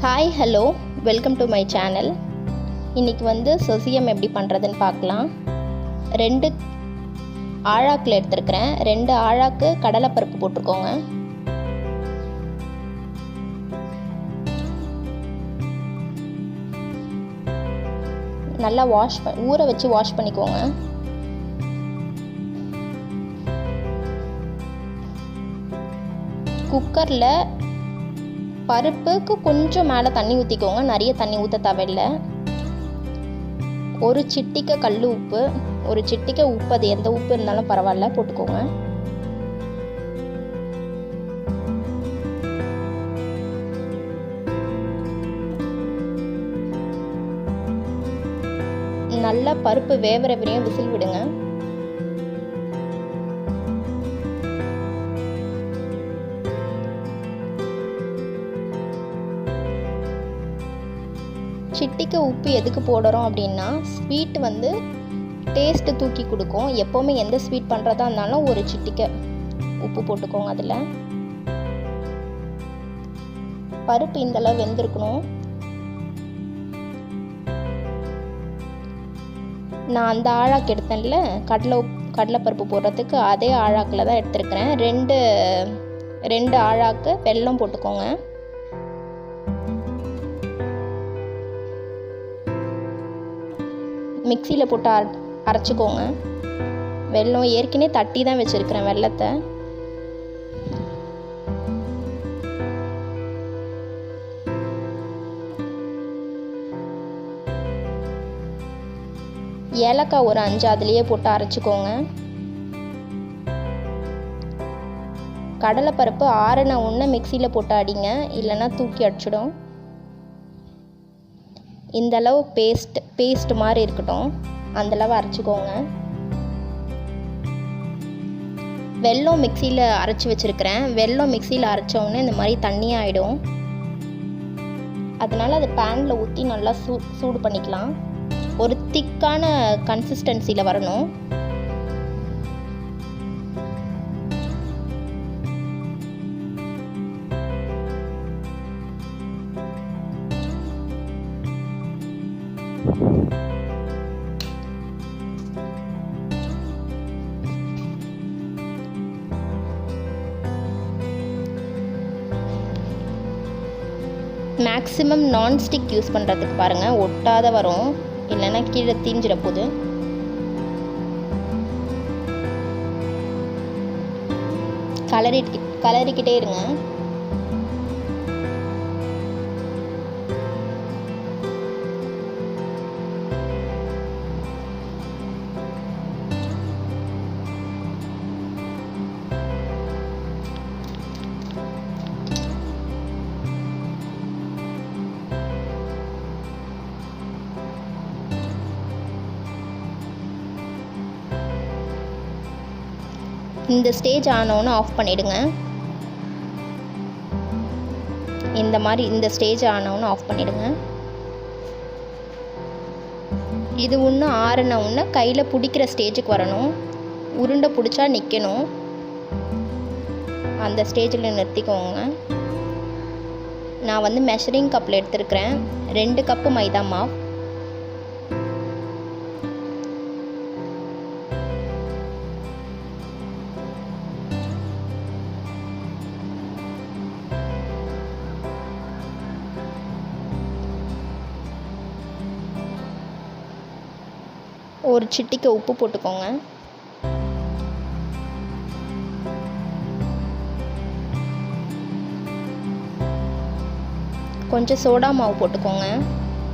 Hi hello welcome to my channel. இன்றைக்கி வந்து சுசியம் எப்படி பண்ணுறதுன்னு பார்க்கலாம். 2 ஆழாக்கில் எடுத்துருக்கிறேன். 2 ஆழாக்கு கடலைப்பருப்பு போட்டிருக்கோங்க. நல்லா ஊற வச்சு வாஷ் பண்ணிக்கோங்க. குக்கரில் பருப்புக்கு கொஞ்சம் மேலே தண்ணி ஊற்றிக்கோங்க. நிறைய தண்ணி ஊற்ற தேவையில்லை. ஒரு சிட்டிக்கை கல் உப்பு, ஒரு சிட்டிக்கை உப்பு, அது எந்த உப்பு இருந்தாலும் பரவாயில்ல போட்டுக்கோங்க. நல்லா பருப்பு வேவற வரையும் விசில் விடுங்க. சிட்டிக்கு உப்பு எதுக்கு போடுறோம் அப்படின்னா, ஸ்வீட் வந்து டேஸ்ட்டு தூக்கி கொடுக்கும். எப்போவுமே எந்த ஸ்வீட் பண்ணுறதா இருந்தாலும் ஒரு சிட்டிக்கை உப்பு போட்டுக்கோங்க. அதில் பருப்பு இந்தளவு வெந்திருக்கணும். நான் அந்த ஆழாக்கு எடுத்தேன்ல கடலைப்பருப்பு போடுறதுக்கு, அதே ஆழாக்கில் தான் எடுத்துருக்கிறேன். 2 ஆழாக்கு வெல்லம் போட்டுக்கோங்க. மிக்சியில் போட்டு அரைச்சிக்கோங்க. வெல்லம் ஏற்கனவே தட்டி தான் வச்சுருக்கிறேன் வெல்லத்தை. ஏலக்காய் ஒரு 5 அதுலேயே போட்டு அரைச்சிக்கோங்க. கடலைப்பருப்பு ஆறின உடனே மிக்சியில் போட்டு அடிங்க, இல்லைன்னா தூக்கி அடிச்சிடும். இந்தளவு பேஸ்ட் மாதிரி இருக்கட்டும், அந்தளவு அரைச்சிக்கோங்க. வெல்லம் மிக்சியில் அரைச்சி வச்சுருக்கிறேன். வெல்லம் மிக்சியில் அரைச்சோடனே இந்த மாதிரி தண்ணியாக ஆகிடும். அதனால் அது பேனில் ஊற்றி நல்லா சூடு பண்ணிக்கலாம். ஒரு திக்கான கன்சிஸ்டன்சியில் வரணும். மேக்ஸிமம் நான்ஸ்டிக் யூஸ் பண்ணுறதுக்கு பாருங்கள், ஒட்டாத வரும், இல்லைன்னா கீழே தீஞ்சிட போகுது. கலரிக்கிட்டே இருங்க. இந்த ஸ்டேஜ் ஆனோன்னு ஆஃப் பண்ணிவிடுங்க. இந்த ஸ்டேஜ் ஆனோன்னு ஆஃப் பண்ணிவிடுங்க. இது இன்னும் ஆறின உடனே கையில் பிடிக்கிற ஸ்டேஜுக்கு வரணும். உருண்டை பிடிச்சா நிற்கணும். அந்த ஸ்டேஜில் நிறுத்திக்கோங்க. நான் வந்து மெஷரிங் கப்பில் எடுத்துருக்கிறேன். 2 கப்பு மைதா மாவு, ஒரு சிட்டிக்கை உப்பு போட்டுக்கோங்க. கொஞ்சம் சோடா மாவு போட்டுக்கோங்க.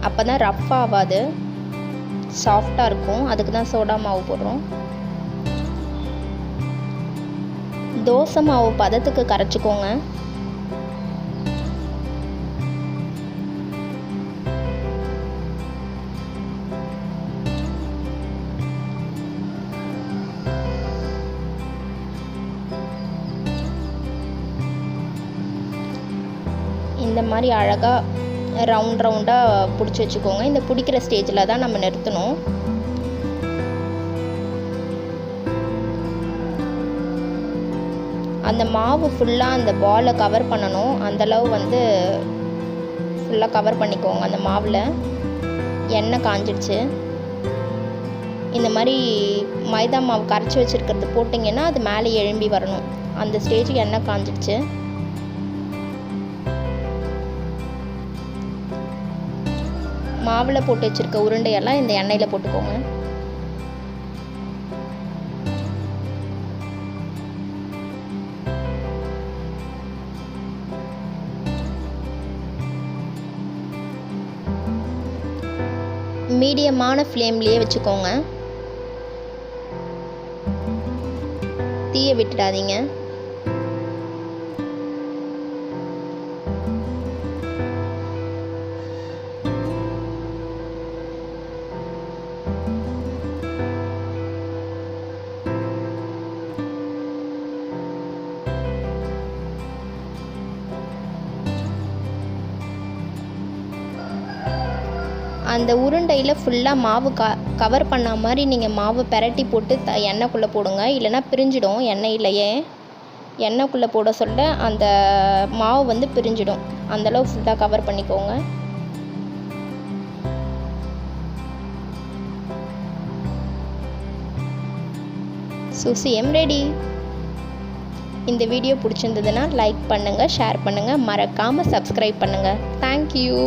அப்போ தான் ரஃப் ஆகாது, சாஃப்டாக இருக்கும். அதுக்கு தான் சோடா மாவு போடுறோம். தோசை மாவு பதத்துக்கு கரைச்சிக்கோங்க. இந்த மாதிரி அழகாக ரவுண்டாக பிடிச்சி வச்சுக்கோங்க. இந்த பிடிக்கிற ஸ்டேஜில் தான் நம்ம நிறுத்தணும். அந்த மாவு ஃபுல்லாக அந்த பாலை கவர் பண்ணணும். அந்தளவு வந்து ஃபுல்லாக கவர் பண்ணிக்கோங்க. அந்த மாவில் எண்ணெய் காஞ்சிடுச்சு. இந்த மாதிரி மைதா மாவு கரைச்சி வச்சுருக்கிறது போட்டிங்கன்னா அது மேலே எழும்பி வரணும். அந்த ஸ்டேஜுக்கு எண்ணெய் காஞ்சிடுச்சு. மாவில் போட்டு வச்சுருக்க உருண்டையெல்லாம் இந்த எண்ணெயில் போட்டுக்கோங்க. மீடியமான ஃப்ளேம்லேயே வச்சுக்கோங்க. தீயை விட்டுடாதீங்க. அந்த உருண்டையில் ஃபுல்லாக மாவு கவர் பண்ண மாதிரி நீங்கள் மாவு பெரட்டி போட்டு எண்ணெய்க்குள்ளே போடுங்க. இல்லைன்னா பிரிஞ்சிடும். எண்ணெய்க்குள்ளே போட சொல்ல அந்த மாவு வந்து பிரிஞ்சிடும். அந்தளவு ஃபுல்லாக கவர் பண்ணிக்கோங்க. சுசியம் ரெடி. இந்த வீடியோ பிடிச்சிருந்ததுன்னா லைக் பண்ணுங்கள், ஷேர் பண்ணுங்கள், மறக்காமல் சப்ஸ்கிரைப் பண்ணுங்கள். தேங்க்யூ.